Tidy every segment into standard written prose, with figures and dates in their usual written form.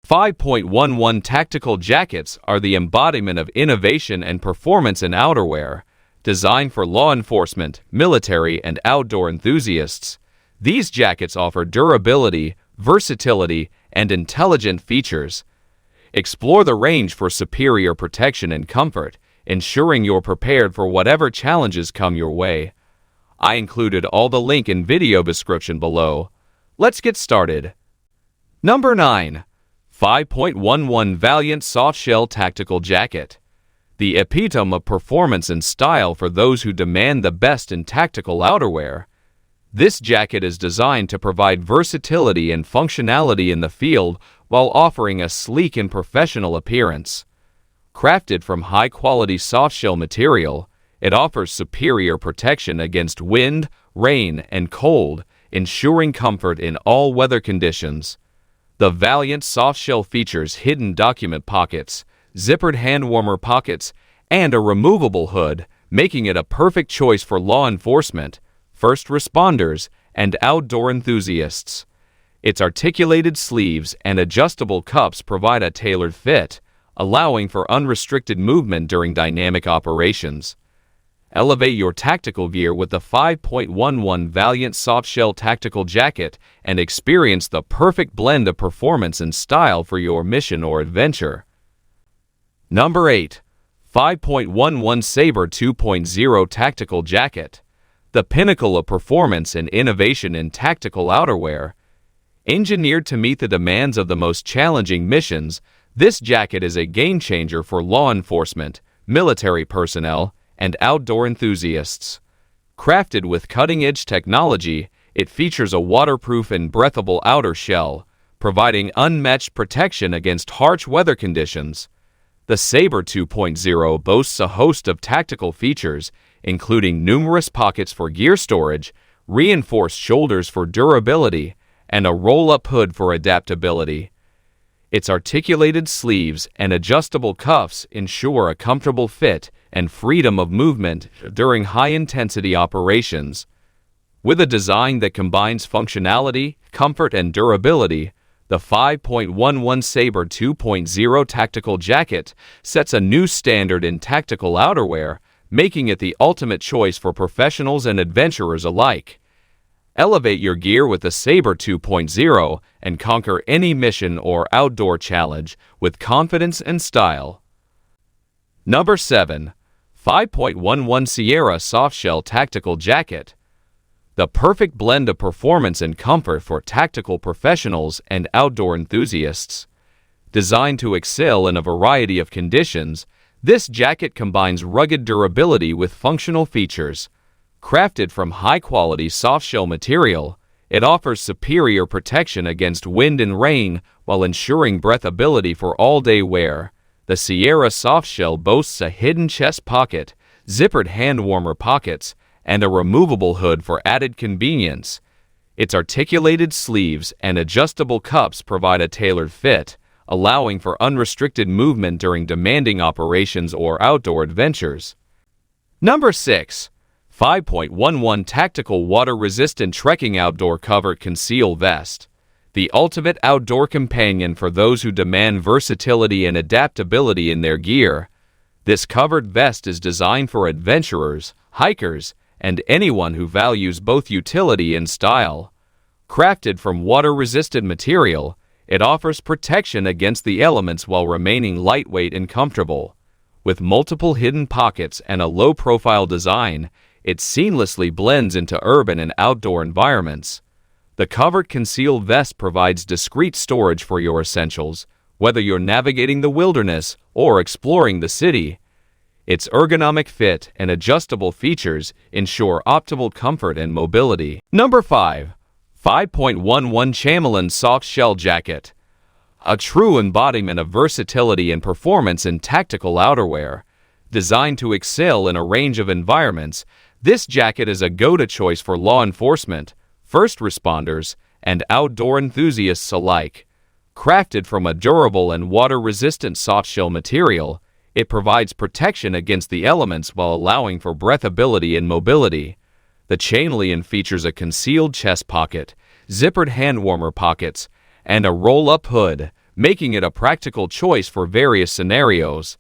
5.11 Tactical jackets are the embodiment of innovation and performance in outerwear, designed for law enforcement, military, and outdoor enthusiasts. These jackets offer durability, versatility, and intelligent features. Explore the range for superior protection and comfort, ensuring you're prepared for whatever challenges come your way. I included all the link in video description below. Let's get started. Number 9. 5.11 Valiant Softshell Tactical Jacket. The epitome of performance and style for those who demand the best in tactical outerwear. This jacket is designed to provide versatility and functionality in the field while offering a sleek and professional appearance. Crafted from high-quality softshell material, it offers superior protection against wind, rain, and cold, ensuring comfort in all weather conditions. The Valiant softshell features hidden document pockets, zippered hand warmer pockets, and a removable hood, making it a perfect choice for law enforcement, first responders, and outdoor enthusiasts. Its articulated sleeves and adjustable cuffs provide a tailored fit, allowing for unrestricted movement during dynamic operations. Elevate your tactical gear with the 5.11 Valiant Softshell Tactical Jacket and experience the perfect blend of performance and style for your mission or adventure. Number 8. 5.11 Sabre 2.0 Tactical Jacket. The pinnacle of performance and innovation in tactical outerwear. Engineered to meet the demands of the most challenging missions, this jacket is a game-changer for law enforcement, military personnel, and outdoor enthusiasts. Crafted with cutting-edge technology, it features a waterproof and breathable outer shell, providing unmatched protection against harsh weather conditions. The Sabre 2.0 boasts a host of tactical features, including numerous pockets for gear storage, reinforced shoulders for durability, and a roll-up hood for adaptability. Its articulated sleeves and adjustable cuffs ensure a comfortable fit and freedom of movement during high-intensity operations. With a design that combines functionality, comfort, and durability, the 5.11 Sabre 2.0 Tactical Jacket sets a new standard in tactical outerwear, making it the ultimate choice for professionals and adventurers alike. Elevate your gear with the Sabre 2.0 and conquer any mission or outdoor challenge with confidence and style. Number 7. 5.11 Sierra Softshell Tactical Jacket. The perfect blend of performance and comfort for tactical professionals and outdoor enthusiasts. Designed to excel in a variety of conditions, this jacket combines rugged durability with functional features. Crafted from high-quality softshell material, it offers superior protection against wind and rain while ensuring breathability for all-day wear. The Sierra Softshell boasts a hidden chest pocket, zippered hand warmer pockets, and a removable hood for added convenience. Its articulated sleeves and adjustable cuffs provide a tailored fit, allowing for unrestricted movement during demanding operations or outdoor adventures. Number 6. 5.11 Tactical Water-Resistant Trekking Outdoor Covert Conceal Vest. The ultimate outdoor companion for those who demand versatility and adaptability in their gear. This covered vest is designed for adventurers, hikers, and anyone who values both utility and style. Crafted from water-resistant material, it offers protection against the elements while remaining lightweight and comfortable. With multiple hidden pockets and a low-profile design, it seamlessly blends into urban and outdoor environments. The covered concealed vest provides discreet storage for your essentials, whether you're navigating the wilderness or exploring the city. Its ergonomic fit and adjustable features ensure optimal comfort and mobility. Number 5. 5.11 Chamelon Soft Shell Jacket. A true embodiment of versatility and performance in tactical outerwear. Designed to excel in a range of environments, this jacket is a go-to choice for law enforcement, first responders, and outdoor enthusiasts alike. Crafted from a durable and water-resistant softshell material, it provides protection against the elements while allowing for breathability and mobility. The chamelon features a concealed chest pocket, zippered hand warmer pockets, and a roll-up hood, making it a practical choice for various scenarios.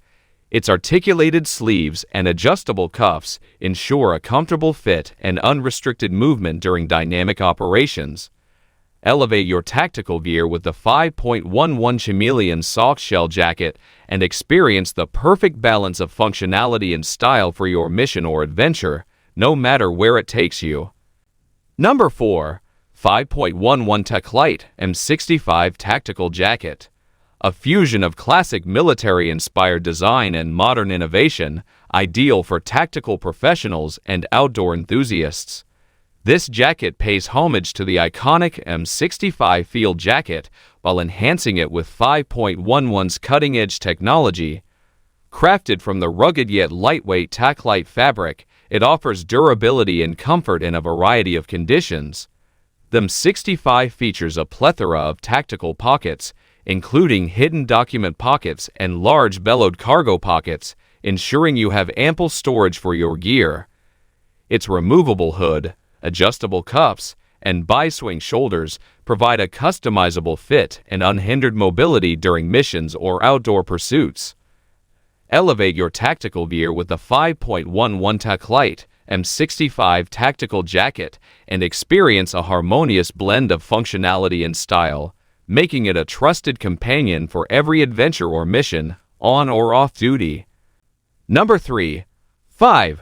Its articulated sleeves and adjustable cuffs ensure a comfortable fit and unrestricted movement during dynamic operations. Elevate your tactical gear with the 5.11 Chamelon softshell jacket and experience the perfect balance of functionality and style for your mission or adventure, no matter where it takes you. Number 4. 5.11 Taclite M65 Tactical Jacket. A fusion of classic military-inspired design and modern innovation, ideal for tactical professionals and outdoor enthusiasts. This jacket pays homage to the iconic M65 field jacket while enhancing it with 5.11's cutting-edge technology. Crafted from the rugged yet lightweight taclite fabric, it offers durability and comfort in a variety of conditions. The M65 features a plethora of tactical pockets, including hidden document pockets and large bellowed cargo pockets, ensuring you have ample storage for your gear. Its removable hood, adjustable cuffs, and bi-swing shoulders provide a customizable fit and unhindered mobility during missions or outdoor pursuits. Elevate your tactical gear with the 5.11 Taclite M65 Tactical Jacket and experience a harmonious blend of functionality and style, making it a trusted companion for every adventure or mission, on or off duty. Number 3. 5.11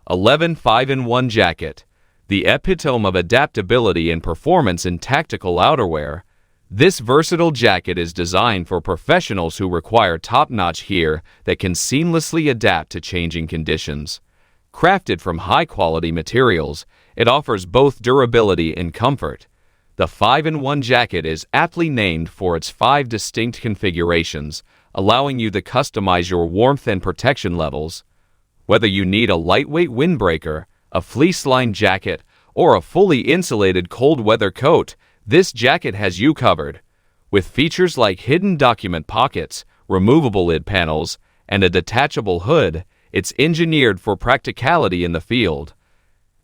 5-in-1 Jacket. The epitome of adaptability and performance in tactical outerwear. This versatile jacket is designed for professionals who require top-notch gear that can seamlessly adapt to changing conditions. Crafted from high-quality materials, it offers both durability and comfort. The 5-in-1 jacket is aptly named for its 5 distinct configurations, allowing you to customize your warmth and protection levels. Whether you need a lightweight windbreaker, a fleece-lined jacket, or a fully insulated cold-weather coat, this jacket has you covered. With features like hidden document pockets, removable lid panels, and a detachable hood, it's engineered for practicality in the field.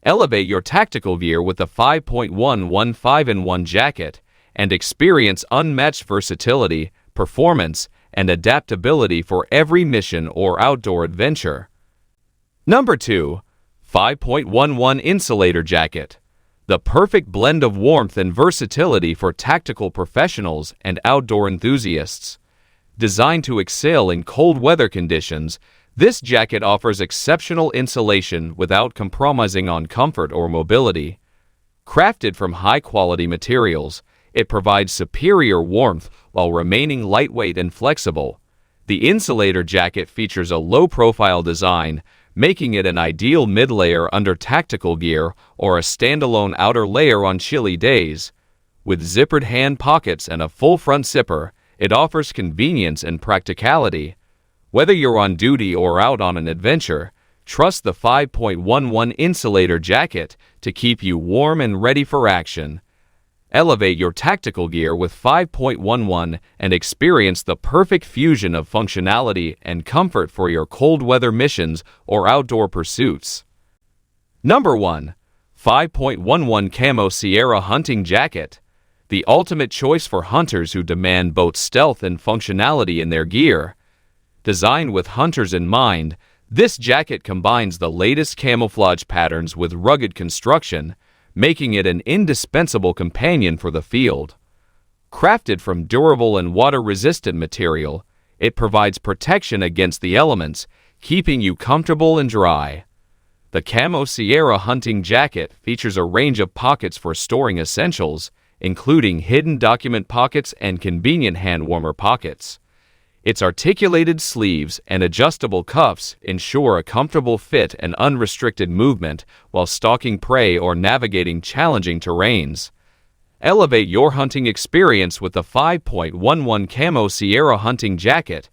Elevate your tactical gear with the 5.11 5-in-1 jacket and experience unmatched versatility, performance, and adaptability for every mission or outdoor adventure. Number 2. 5.11 Insulator Jacket. The perfect blend of warmth and versatility for tactical professionals and outdoor enthusiasts. Designed to excel in cold weather conditions, this jacket offers exceptional insulation without compromising on comfort or mobility. Crafted from high-quality materials, it provides superior warmth while remaining lightweight and flexible. The insulator jacket features a low-profile design, making it an ideal mid-layer under tactical gear or a standalone outer layer on chilly days. With zippered hand pockets and a full front zipper, it offers convenience and practicality. Whether you're on duty or out on an adventure, trust the 5.11 insulator jacket to keep you warm and ready for action. Elevate your tactical gear with 5.11 and experience the perfect fusion of functionality and comfort for your cold weather missions or outdoor pursuits. Number 1. 5.11 Camo Sierra Hunting Jacket. The ultimate choice for hunters who demand both stealth and functionality in their gear. Designed with hunters in mind, this jacket combines the latest camouflage patterns with rugged construction, making it an indispensable companion for the field. Crafted from durable and water-resistant material, it provides protection against the elements, keeping you comfortable and dry. The Camo Sierra Hunting Jacket features a range of pockets for storing essentials, including hidden document pockets and convenient hand warmer pockets. Its articulated sleeves and adjustable cuffs ensure a comfortable fit and unrestricted movement while stalking prey or navigating challenging terrains. Elevate your hunting experience with the 5.11 Camo Sierra Hunting Jacket